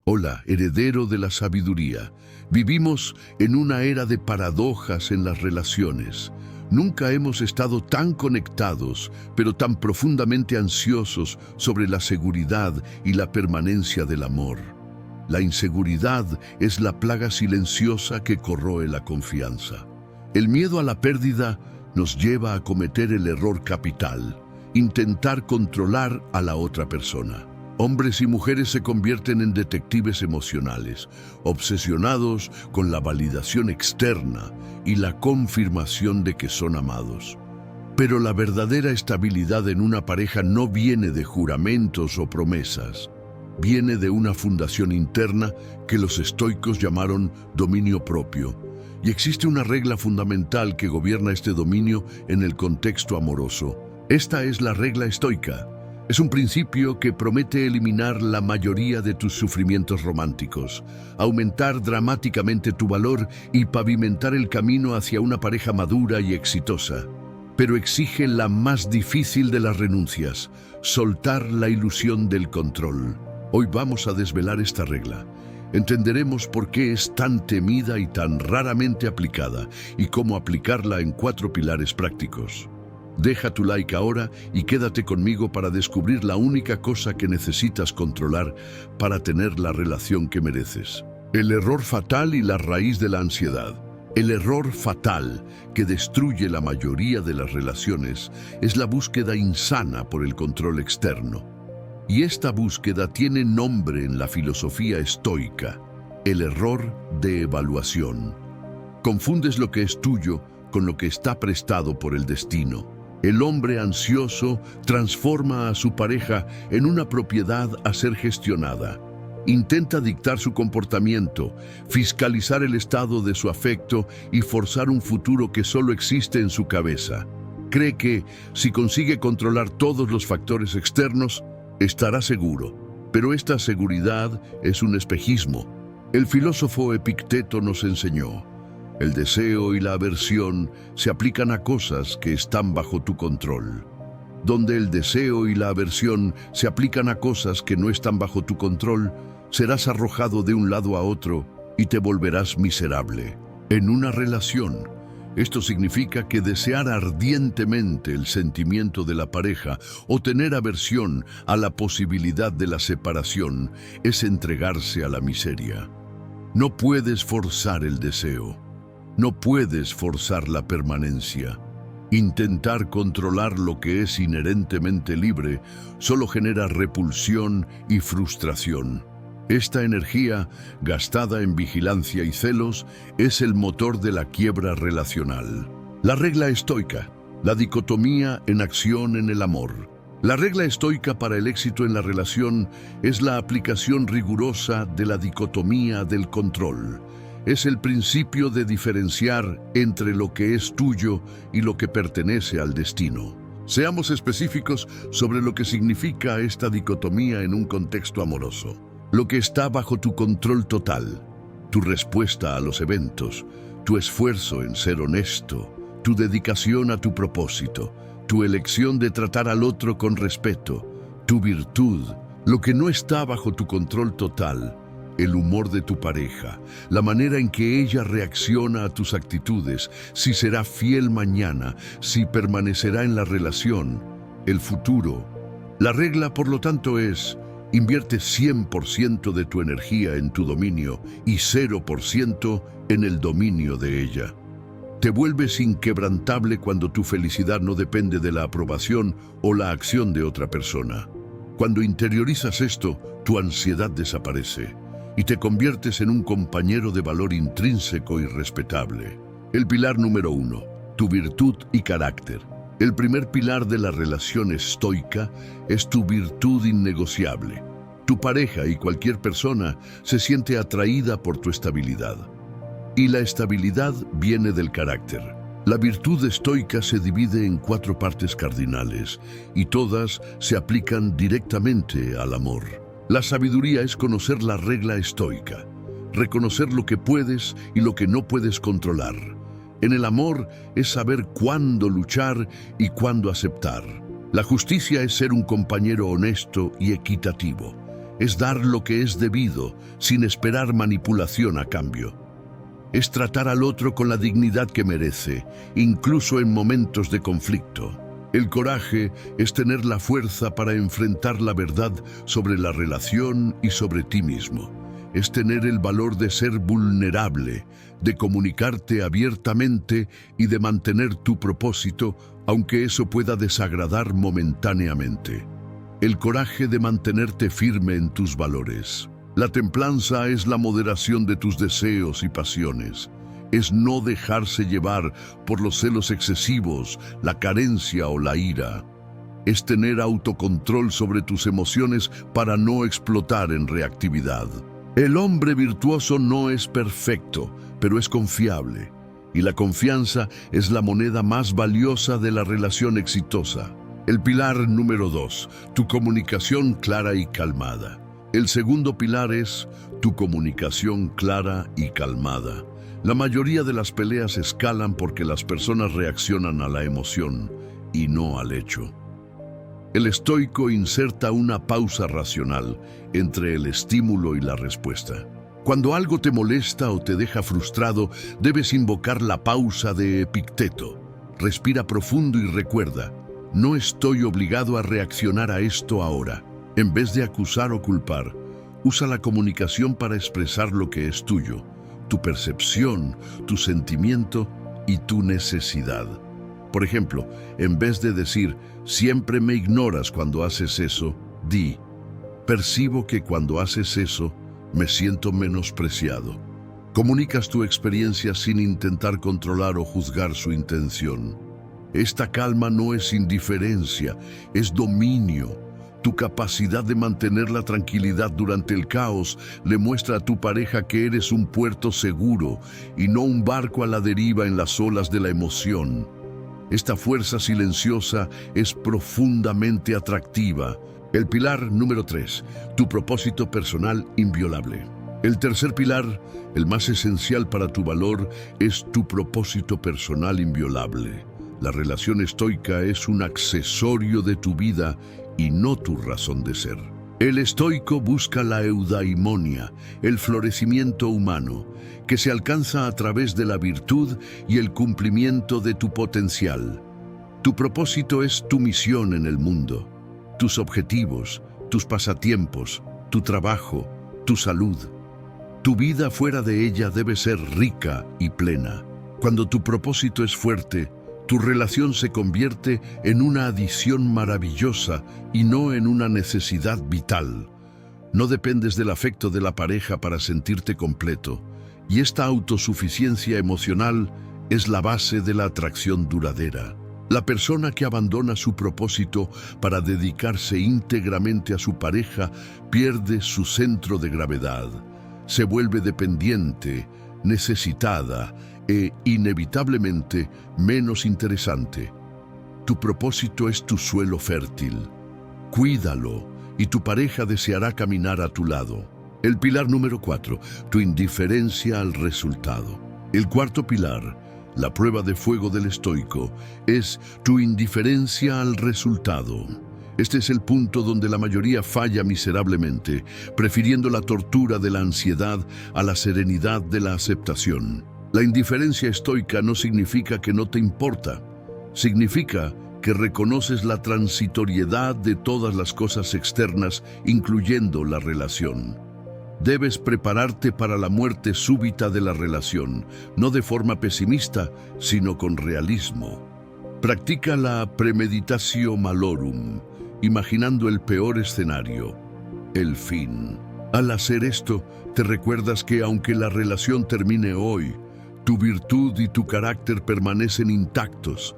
Hola, heredero de la sabiduría. Vivimos en una era de paradojas en las relaciones. Nunca hemos estado tan conectados, pero tan profundamente ansiosos sobre la seguridad y la permanencia del amor. La inseguridad es la plaga silenciosa que corroe la confianza. El miedo a la pérdida nos lleva a cometer el error capital: intentar controlar a la otra persona. Hombres y mujeres se convierten en detectives emocionales, obsesionados con la validación externa y la confirmación de que son amados. Pero la verdadera estabilidad en una pareja no viene de juramentos o promesas. Viene de una fundación interna que los estoicos llamaron dominio propio. Y existe una regla fundamental que gobierna este dominio en el contexto amoroso. Esta es la regla estoica. Es un principio que promete eliminar la mayoría de tus sufrimientos románticos, aumentar dramáticamente tu valor y pavimentar el camino hacia una pareja madura y exitosa. Pero exige la más difícil de las renuncias: soltar la ilusión del control. Hoy vamos a desvelar esta regla. Entenderemos por qué es tan temida y tan raramente aplicada, y cómo aplicarla en 4 pilares prácticos. Deja tu like ahora y quédate conmigo para descubrir la única cosa que necesitas controlar para tener la relación que mereces. El error fatal y la raíz de la ansiedad. El error fatal que destruye la mayoría de las relaciones es la búsqueda insana por el control externo. Y esta búsqueda tiene nombre en la filosofía estoica: el error de evaluación. Confundes lo que es tuyo con lo que está prestado por el destino. El hombre ansioso transforma a su pareja en una propiedad a ser gestionada. Intenta dictar su comportamiento, fiscalizar el estado de su afecto y forzar un futuro que solo existe en su cabeza. Cree que, si consigue controlar todos los factores externos, estará seguro. Pero esta seguridad es un espejismo. El filósofo Epicteto nos enseñó: el deseo y la aversión se aplican a cosas que están bajo tu control. Donde el deseo y la aversión se aplican a cosas que no están bajo tu control, serás arrojado de un lado a otro y te volverás miserable. En una relación, esto significa que desear ardientemente el sentimiento de la pareja o tener aversión a la posibilidad de la separación es entregarse a la miseria. No puedes forzar el deseo. No puedes forzar la permanencia. Intentar controlar lo que es inherentemente libre solo genera repulsión y frustración. Esta energía, gastada en vigilancia y celos, es el motor de la quiebra relacional. La regla estoica: la dicotomía en acción en el amor. La regla estoica para el éxito en la relación es la aplicación rigurosa de la dicotomía del control. Es el principio de diferenciar entre lo que es tuyo y lo que pertenece al destino. Seamos específicos sobre lo que significa esta dicotomía en un contexto amoroso. Lo que está bajo tu control total: tu respuesta a los eventos, tu esfuerzo en ser honesto, tu dedicación a tu propósito, tu elección de tratar al otro con respeto, tu virtud. Lo que no está bajo tu control total: el humor de tu pareja, la manera en que ella reacciona a tus actitudes, si será fiel mañana, si permanecerá en la relación, el futuro. La regla, por lo tanto, es: invierte 100% de tu energía en tu dominio y 0% en el dominio de ella. Te vuelves inquebrantable cuando tu felicidad no depende de la aprobación o la acción de otra persona. Cuando interiorizas esto, tu ansiedad desaparece y te conviertes en un compañero de valor intrínseco y respetable. El pilar número 1: tu virtud y carácter. El primer pilar de la relación estoica es tu virtud innegociable. Tu pareja y cualquier persona se siente atraída por tu estabilidad. Y la estabilidad viene del carácter. La virtud estoica se divide en 4 partes cardinales y todas se aplican directamente al amor. La sabiduría es conocer la regla estoica, reconocer lo que puedes y lo que no puedes controlar. En el amor es saber cuándo luchar y cuándo aceptar. La justicia es ser un compañero honesto y equitativo. Es dar lo que es debido, sin esperar manipulación a cambio. Es tratar al otro con la dignidad que merece, incluso en momentos de conflicto. El coraje es tener la fuerza para enfrentar la verdad sobre la relación y sobre ti mismo. Es tener el valor de ser vulnerable, de comunicarte abiertamente y de mantener tu propósito, aunque eso pueda desagradar momentáneamente. El coraje de mantenerte firme en tus valores. La templanza es la moderación de tus deseos y pasiones. Es no dejarse llevar por los celos excesivos, la carencia o la ira. Es tener autocontrol sobre tus emociones para no explotar en reactividad. El hombre virtuoso no es perfecto, pero es confiable. Y la confianza es la moneda más valiosa de la relación exitosa. El pilar número 2, tu comunicación clara y calmada. El segundo pilar es tu comunicación clara y calmada. La mayoría de las peleas escalan porque las personas reaccionan a la emoción y no al hecho. El estoico inserta una pausa racional entre el estímulo y la respuesta. Cuando algo te molesta o te deja frustrado, debes invocar la pausa de Epicteto. Respira profundo y recuerda, no estoy obligado a reaccionar a esto ahora. En vez de acusar o culpar, usa la comunicación para expresar lo que es tuyo, tu percepción, tu sentimiento y tu necesidad. Por ejemplo, en vez de decir, siempre me ignoras cuando haces eso, di, percibo que cuando haces eso, me siento menospreciado. Comunicas tu experiencia sin intentar controlar o juzgar su intención. Esta calma no es indiferencia, es dominio. Tu capacidad de mantener la tranquilidad durante el caos le muestra a tu pareja que eres un puerto seguro y no un barco a la deriva en las olas de la emoción. Esta fuerza silenciosa es profundamente atractiva. El pilar número 3, tu propósito personal inviolable. El tercer pilar, el más esencial para tu valor, es tu propósito personal inviolable. La relación estoica es un accesorio de tu vida y no tu razón de ser. El estoico busca la eudaimonia, el florecimiento humano, que se alcanza a través de la virtud y el cumplimiento de tu potencial. Tu propósito es tu misión en el mundo, tus objetivos, tus pasatiempos, tu trabajo, tu salud. Tu vida fuera de ella debe ser rica y plena. Cuando tu propósito es fuerte, tu relación se convierte en una adición maravillosa y no en una necesidad vital. No dependes del afecto de la pareja para sentirte completo, y esta autosuficiencia emocional es la base de la atracción duradera. La persona que abandona su propósito para dedicarse íntegramente a su pareja pierde su centro de gravedad. Se vuelve dependiente, necesitada e inevitablemente menos interesante. Tu propósito es tu suelo fértil. Cuídalo y tu pareja deseará caminar a tu lado. El pilar número 4, tu indiferencia al resultado. El cuarto pilar, la prueba de fuego del estoico, es tu indiferencia al resultado. Este es el punto donde la mayoría falla miserablemente, prefiriendo la tortura de la ansiedad a la serenidad de la aceptación. La indiferencia estoica no significa que no te importa, significa que reconoces la transitoriedad de todas las cosas externas, incluyendo la relación. Debes prepararte para la muerte súbita de la relación, no de forma pesimista, sino con realismo. Practica la premeditatio malorum, imaginando el peor escenario, el fin. Al hacer esto, te recuerdas que aunque la relación termine hoy, tu virtud y tu carácter permanecen intactos.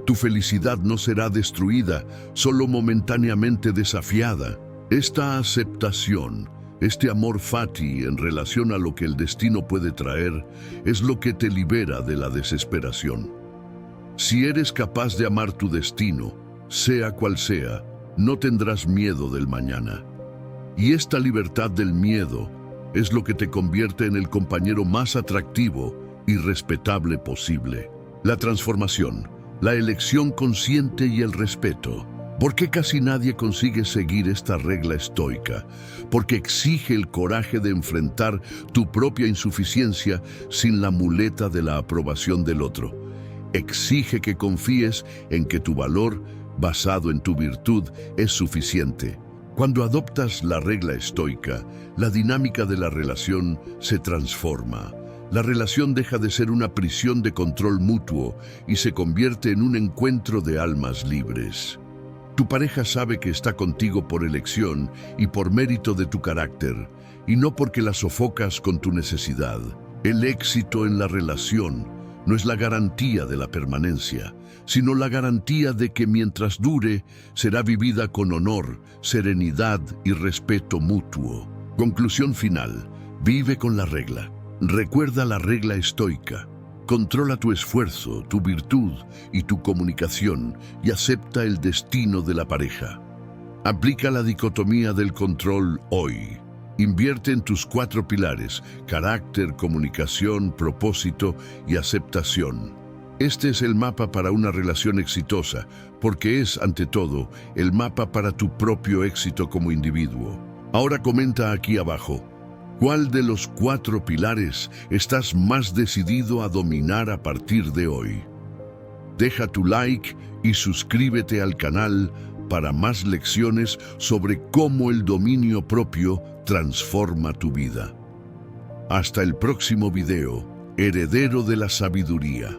Tu felicidad no será destruida, solo momentáneamente desafiada. Esta aceptación, este amor fati en relación a lo que el destino puede traer, es lo que te libera de la desesperación. Si eres capaz de amar tu destino, sea cual sea, no tendrás miedo del mañana. Y esta libertad del miedo es lo que te convierte en el compañero más atractivo y respetable posible. La transformación, la elección consciente y el respeto. ¿Por qué casi nadie consigue seguir esta regla estoica? Porque exige el coraje de enfrentar tu propia insuficiencia sin la muleta de la aprobación del otro. Exige que confíes en que tu valor, basado en tu virtud, es suficiente. Cuando adoptas la regla estoica, la dinámica de la relación se transforma. La relación deja de ser una prisión de control mutuo y se convierte en un encuentro de almas libres. Tu pareja sabe que está contigo por elección y por mérito de tu carácter, y no porque la sofocas con tu necesidad. El éxito en la relación no es la garantía de la permanencia, sino la garantía de que mientras dure, será vivida con honor, serenidad y respeto mutuo. Conclusión final: vive con la regla. Recuerda la regla estoica. Controla tu esfuerzo, tu virtud y tu comunicación y acepta el destino de la pareja. Aplica la dicotomía del control hoy. Invierte en tus 4 pilares: carácter, comunicación, propósito y aceptación. Este es el mapa para una relación exitosa, porque es, ante todo, el mapa para tu propio éxito como individuo. Ahora comenta aquí abajo: ¿cuál de los 4 pilares estás más decidido a dominar a partir de hoy? Deja tu like y suscríbete al canal para más lecciones sobre cómo el dominio propio transforma tu vida. Hasta el próximo video, heredero de la sabiduría.